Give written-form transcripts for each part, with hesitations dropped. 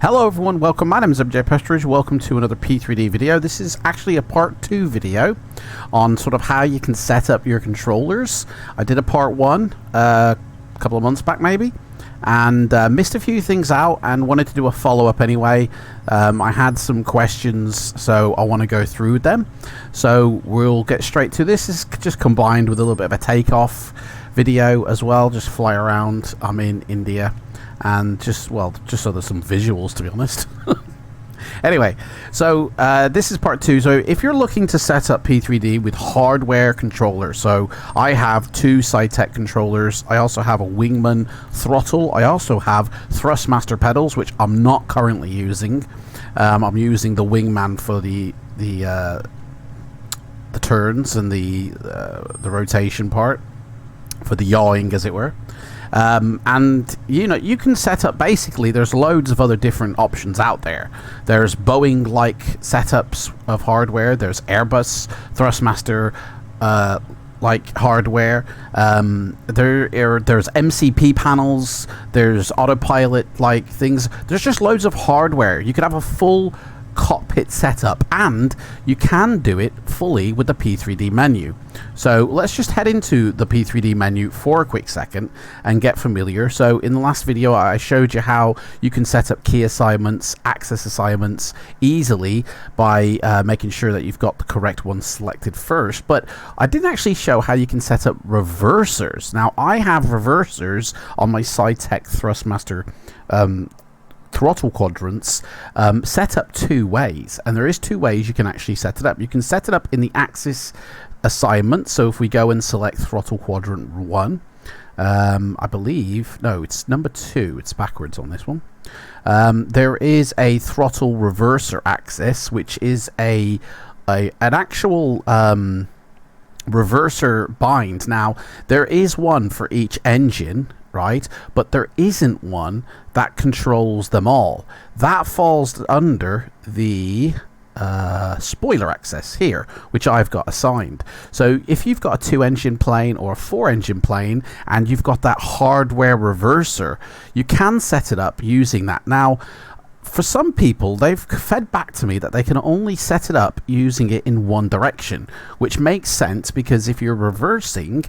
Hello everyone, welcome. My name is MJ Pestridge. Welcome to another P3D video. This is actually a part 2 video on sort of how you can set up your controllers. I did a part 1 a couple of months back maybe, and missed a few things out and wanted to do a follow-up anyway. I had some questions, so I want to go through them. So we'll get straight to this. This is just combined with a little bit of a takeoff video as well, just fly around. I'm in India. And just so there's some visuals, to be honest. Anyway, so this is part 2. So if you're looking to set up P3D with hardware controllers, so I have 2 SciTech controllers. I also have a Wingman throttle. I also have Thrustmaster pedals, which I'm not currently using. I'm using the Wingman for the turns and the rotation part, for the yawing, as it were. And you can set up, basically there's loads of other different options out there. There's Boeing like setups of hardware, there's Airbus Thrustmaster like hardware, there's MCP panels, there's autopilot like things. There's just loads of hardware. You could have a full cockpit setup, and you can do it fully with the P3D menu. So let's just head into the P3D menu for a quick second and get familiar. So in the last video I showed you how you can set up key assignments, access assignments easily by making sure that you've got the correct one selected first, but I didn't actually show how you can set up reversers. Now I have reversers on my SciTech Thrustmaster throttle quadrants set up 2 ways, and there is 2 ways you can actually set it up. You can set it up in the axis assignment. So if we go and select throttle quadrant 1, I believe, no, it's number 2, it's backwards on this one. There is a throttle reverser axis, which is an actual reverser bind. Now there is one for each engine, right, but there isn't one that controls them all. That falls under the spoiler access here, which I've got assigned. So if you've got a 2-engine plane or a 4-engine plane and you've got that hardware reverser, you can set it up using that. Now for some people, they've fed back to me that they can only set it up using it in one direction, which makes sense, because if you're reversing,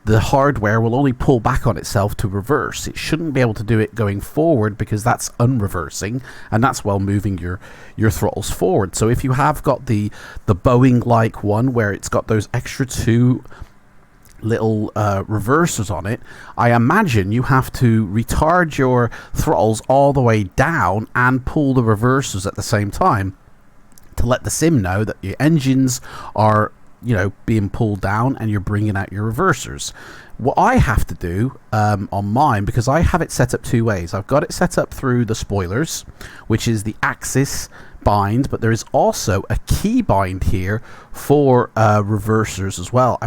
the hardware will only pull back on itself to reverse. It shouldn't be able to do it going forward, because that's unreversing, and that's while moving your throttles forward. So if you have got the Boeing like one where it's got those extra 2 little reversers on it, I imagine you have to retard your throttles all the way down and pull the reversers at the same time to let the sim know that your engines are being pulled down and you're bringing out your reversers. What I have to do on mine, because I have it set up 2 ways. I've got it set up through the spoilers, which is the axis bind, but there is also a key bind here for reversers as well.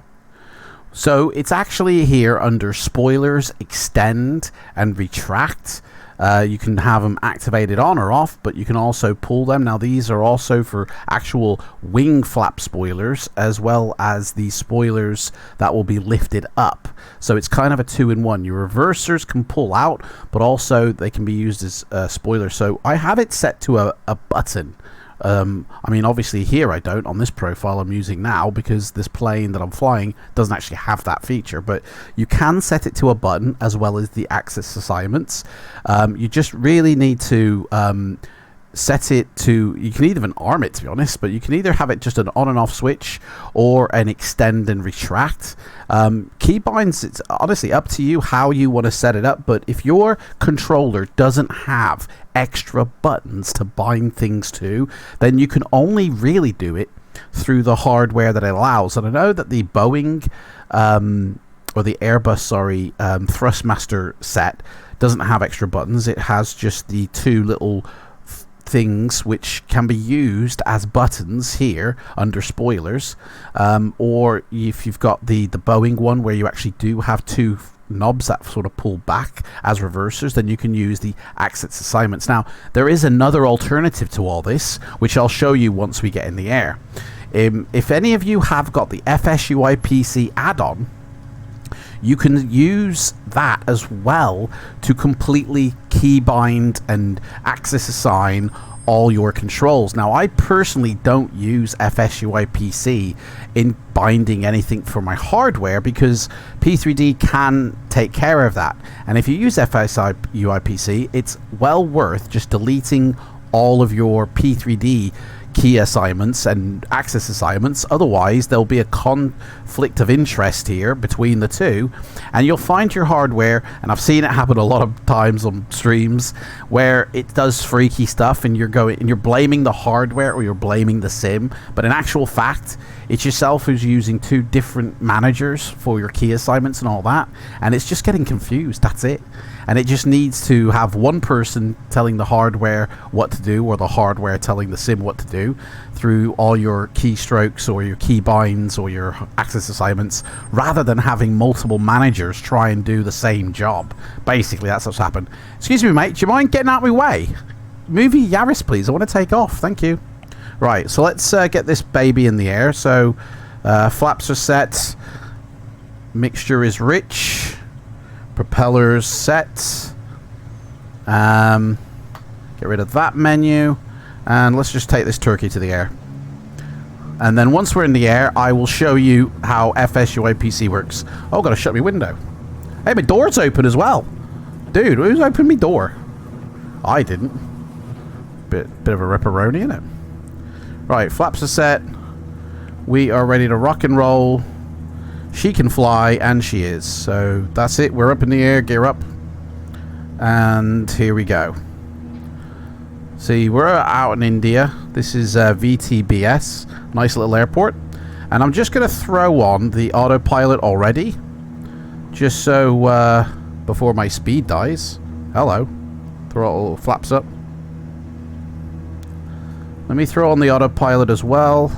So it's actually here under spoilers, extend and retract. You can have them activated on or off, but you can also pull them. Now these are also for actual wing flap spoilers, as well as the spoilers that will be lifted up. So it's kind of a 2-in-1. Your reversers can pull out, but also they can be used as spoilers. So I have it set to a button. I mean, obviously here I don't. On this profile I'm using now, because this plane that I'm flying doesn't actually have that feature, but you can set it to a button as well as the axis assignments. You just really need to set it to, you can even arm it, to be honest, but you can either have it just an on and off switch or an extend and retract. Keybinds, it's honestly up to you how you want to set it up, but if your controller doesn't have extra buttons to bind things to, then you can only really do it through the hardware that it allows. And I know that the Boeing or the Airbus, sorry, Thrustmaster set doesn't have extra buttons. It has just the 2 little things which can be used as buttons here under spoilers, or if you've got the Boeing one where you actually do have 2 knobs that sort of pull back as reversers, then you can use the axis assignments. Now, there is another alternative to all this, which I'll show you once we get in the air. If any of you have got the Fsuipc add-on, you can use that as well to completely keybind and axis assign all your controls. Now, I personally don't use Fsuipc in binding anything for my hardware because P3D can take care of that. And if you use Fsuipc, it's well worth just deleting all of your P3D key assignments and axis assignments. Otherwise, there'll be a conflict of interest here between the two, and you'll find your hardware, and I've seen it happen a lot of times on streams, where it does freaky stuff and you're blaming the hardware or you're blaming the sim, but in actual fact it's yourself who's using two different managers for your key assignments and all that, and it's just getting confused. That's it. And it just needs to have one person telling the hardware what to do, or the hardware telling the sim what to do, through all your keystrokes or your key binds or your axis assignments, rather than having multiple managers try and do the same job. Basically, that's what's happened. Excuse me, mate, do you mind getting out of my way? Move your Yaris, please. I want to take off. Thank you. Right, so let's get this baby in the air. So, flaps are set. Mixture is rich. Propellers set. Get rid of that menu, and let's just take this turkey to the air. And then once we're in the air, I will show you how Fsuipc works. Oh, gotta shut my window. Hey, my door's open as well. Dude, who's opened my door? I didn't. Bit of a ripperoni, innit? Right, flaps are set. We are ready to rock and roll. She can fly, and she is. So that's it. We're up in the air. Gear up. And here we go. See, we're out in India. This is VTBS. Nice little airport. And I'm just going to throw on the autopilot already. Just so before my speed dies. Hello. Throttle flaps up. Let me throw on the autopilot as well.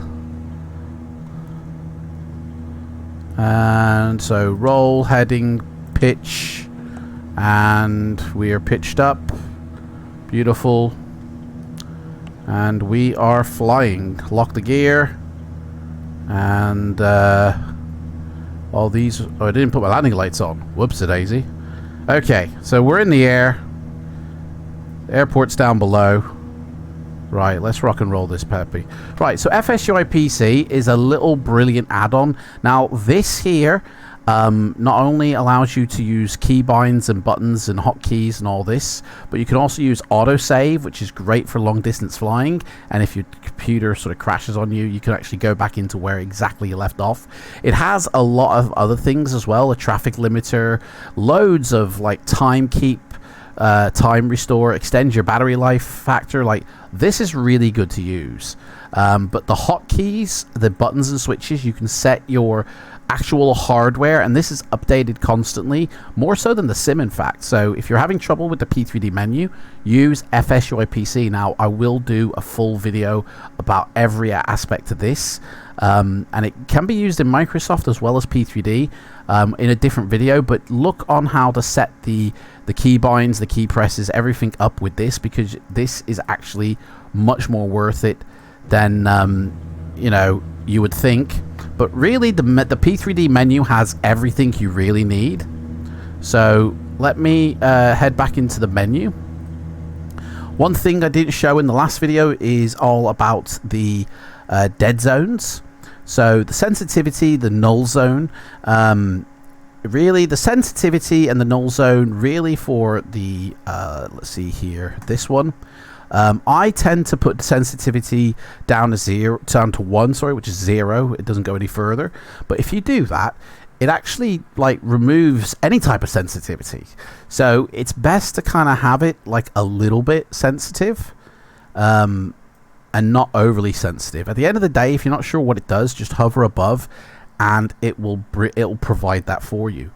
And so roll, heading, pitch, and we are pitched up. Beautiful. And we are flying. Lock the gear. And all these... Oh, I didn't put my landing lights on. Whoops-a-daisy. Okay, so we're in the air. The airport's down below. Right, let's rock and roll this puppy. Right, so Fsuipc is a little brilliant add-on. Now, this here not only allows you to use keybinds and buttons and hotkeys and all this, but you can also use autosave, which is great for long-distance flying. And if your computer sort of crashes on you, you can actually go back into where exactly you left off. It has a lot of other things as well, a traffic limiter, loads of like time keep, time restore, extend your battery life factor. Like, this is really good to use. But the hotkeys, the buttons and switches, you can set your actual hardware, and this is updated constantly, more so than the sim, in fact. So if you're having trouble with the P3D menu, use Fsuipc. Now, I will do a full video about every aspect of this, and it can be used in Microsoft as well as P3D in a different video, but look on how to set the key binds, the key presses, everything up with this, because this is actually much more worth it than you know, you would think. But really, the P3D menu has everything you really need. So let me head back into the menu. One thing I didn't show in the last video is all about the dead zones. So the sensitivity, the null zone, really the sensitivity and the null zone really for the let's see here, this one. I tend to put sensitivity down to 1, sorry, which is 0. It doesn't go any further. But if you do that, it actually like removes any type of sensitivity. So it's best to kind of have it like a little bit sensitive, and not overly sensitive. At the end of the day, if you're not sure what it does, just hover above, and it'll provide that for you.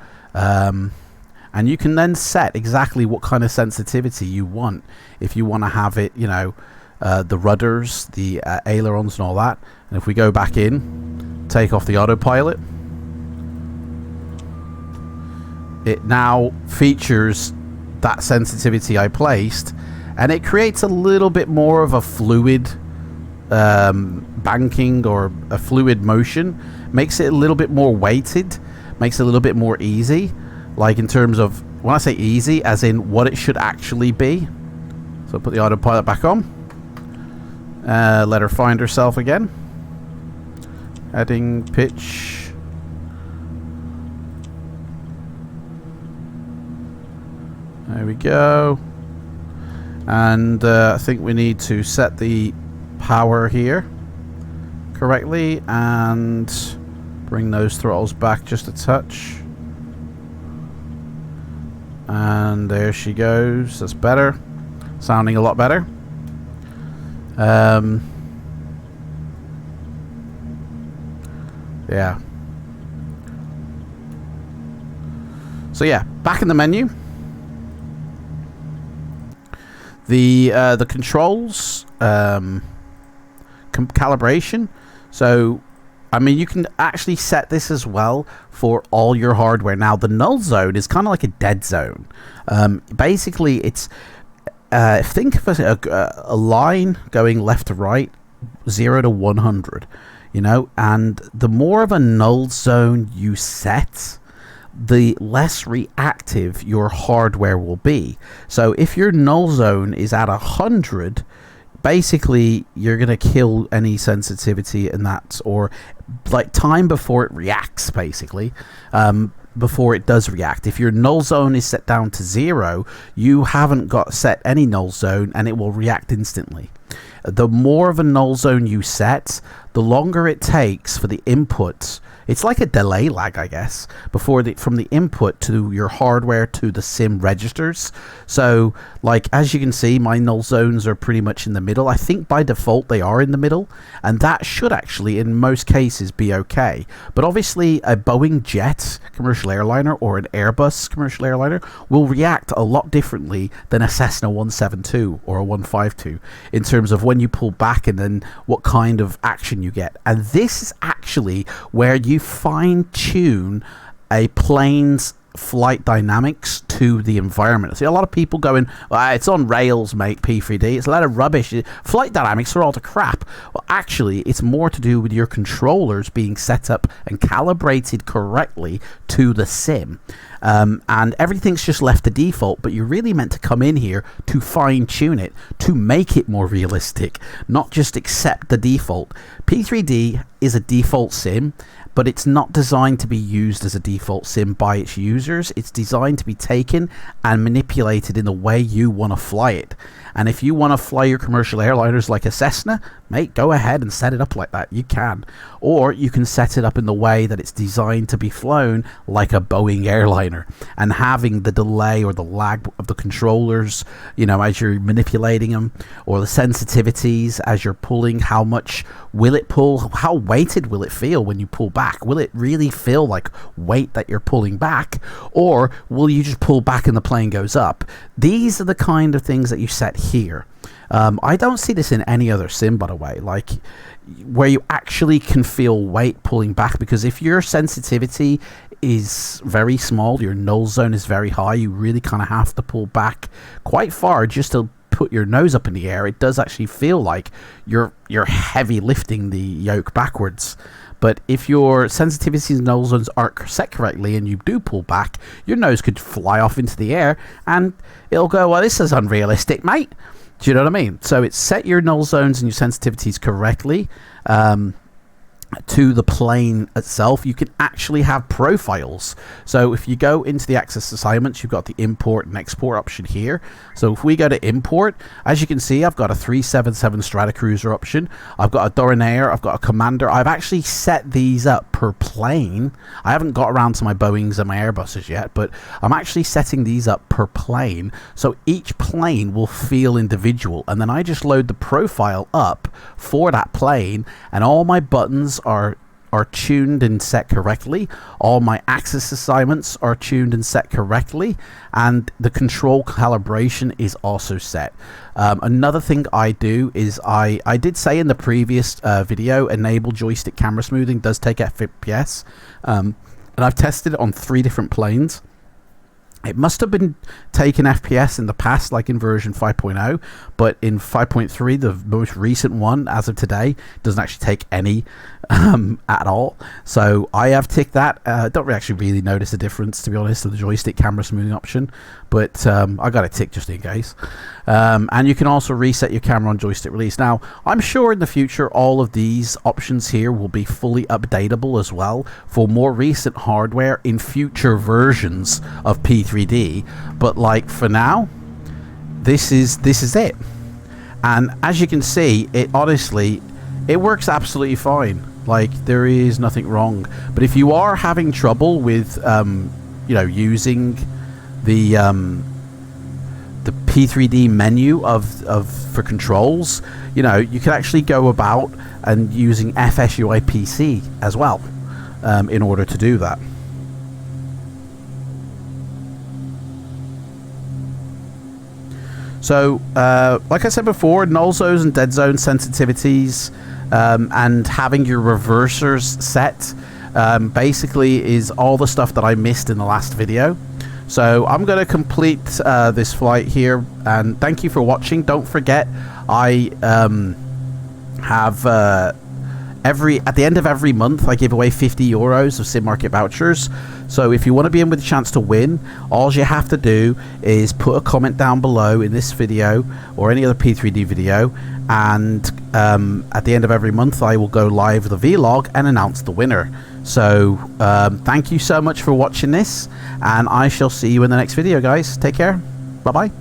And you can then set exactly what kind of sensitivity you want. If you want to have it, you know, the rudders, the ailerons and all that. And if we go back in, take off the autopilot. it now features that sensitivity I placed, and it creates a little bit more of a fluid banking or a fluid motion, makes it a little bit more weighted, makes it a little bit more easy, like in terms of, when I say easy, as in what it should actually be. So put the autopilot back on, let her find herself again, adding pitch, there we go. And I think we need to set the power here correctly and bring those throttles back just a touch. And there she goes. That's better. Sounding a lot better. Yeah. So yeah, back in the menu. The controls, calibration. So, I mean, you can actually set this as well for all your hardware. Now, the null zone is kind of like a dead zone. Basically, it's think of a line going left to right, 0 to 100. You know, and the more of a null zone you set, the less reactive your hardware will be. So if your null zone is at 100, basically you're gonna kill any sensitivity in that, or like time before it reacts, basically. Before it does react. If your null zone is set down to 0, you haven't got set any null zone and it will react instantly. The more of a null zone you set, the longer it takes for the input. It's like a delay lag, I guess, from the input to your hardware to the sim registers. So, like, as you can see, my null zones are pretty much in the middle. I think by default they are in the middle, and that should actually, in most cases, be okay. But obviously, a Boeing jet commercial airliner or an Airbus commercial airliner will react a lot differently than a Cessna 172 or a 152 in terms of when you pull back and then what kind of action you get. And this is actually where you fine-tune a plane's flight dynamics to the environment. I see a lot of people going, well, it's on rails, mate, P3D. It's a lot of rubbish. Flight dynamics are all the crap. Well, actually, it's more to do with your controllers being set up and calibrated correctly to the sim. And everything's just left to default, but you're really meant to come in here to fine-tune it, to make it more realistic, not just accept the default. P3D is a default sim, but it's not designed to be used as a default sim by its users. It's designed to be taken and manipulated in the way you want to fly it. And if you want to fly your commercial airliners like a Cessna, mate, go ahead and set it up like that. You can. Or you can set it up in the way that it's designed to be flown like a Boeing airliner. And having the delay or the lag of the controllers, you know, as you're manipulating them, or the sensitivities as you're pulling, how much will it pull? How weighted will it feel when you pull back? Will it really feel like weight that you're pulling back? Or will you just pull back and the plane goes up? These are the kind of things that you set here. I don't see this in any other sim, by the way, like where you actually can feel weight pulling back, because if your sensitivity is very small, your null zone is very high, you really kind of have to pull back quite far just to put your nose up in the air. It does actually feel like you're heavy lifting the yoke backwards. But if your sensitivities and null zones aren't set correctly and you do pull back, your nose could fly off into the air and it'll go, well, this is unrealistic, mate. Do you know what I mean? So it's set your null zones and your sensitivities correctly to the plane itself. You can actually have profiles. So if you go into the access assignments, you've got the import and export option here. So if we go to import, as you can see, I've got a 377 Stratocruiser option. I've got a Dornier, I've got a Commander. I've actually set these up per plane. I haven't got around to my Boeings and my Airbuses yet, but I'm actually setting these up per plane. So each plane will feel individual. And then I just load the profile up for that plane, and all my buttons are tuned and set correctly. All my access assignments are tuned and set correctly, and the control calibration is also set. Another thing I do is I did say in the previous video, enable joystick camera smoothing does take FPS, and I've tested it on 3 different planes. It must have been taking FPS in the past, like in version 5.0, but in 5.3, the most recent one, as of today, doesn't actually take any at all. So I have ticked that. Don't actually really notice a difference, to be honest, to the joystick camera smoothing option, but I got it ticked just in case. And you can also reset your camera on joystick release. Now, I'm sure in the future all of these options here will be fully updatable as well for more recent hardware in future versions of P3D, but like for now, this is it. And as you can see, it honestly, it works absolutely fine. Like, there is nothing wrong. But if you are having trouble with you know, using the P3D menu for controls, you know, you can actually go about and using Fsuipc as well in order to do that. So, like I said before, null zones and dead zone sensitivities, and having your reversers set basically is all the stuff that I missed in the last video. So I'm going to complete this flight here, and thank you for watching. Don't forget, I have at the end of every month I give away 50 euros of Sim Market vouchers. So if you want to be in with a chance to win, all you have to do is put a comment down below in this video or any other P3D video, and at the end of every month I will go live with a vlog and announce the winner. So thank you so much for watching this, and I shall see you in the next video, guys. Take care. Bye bye.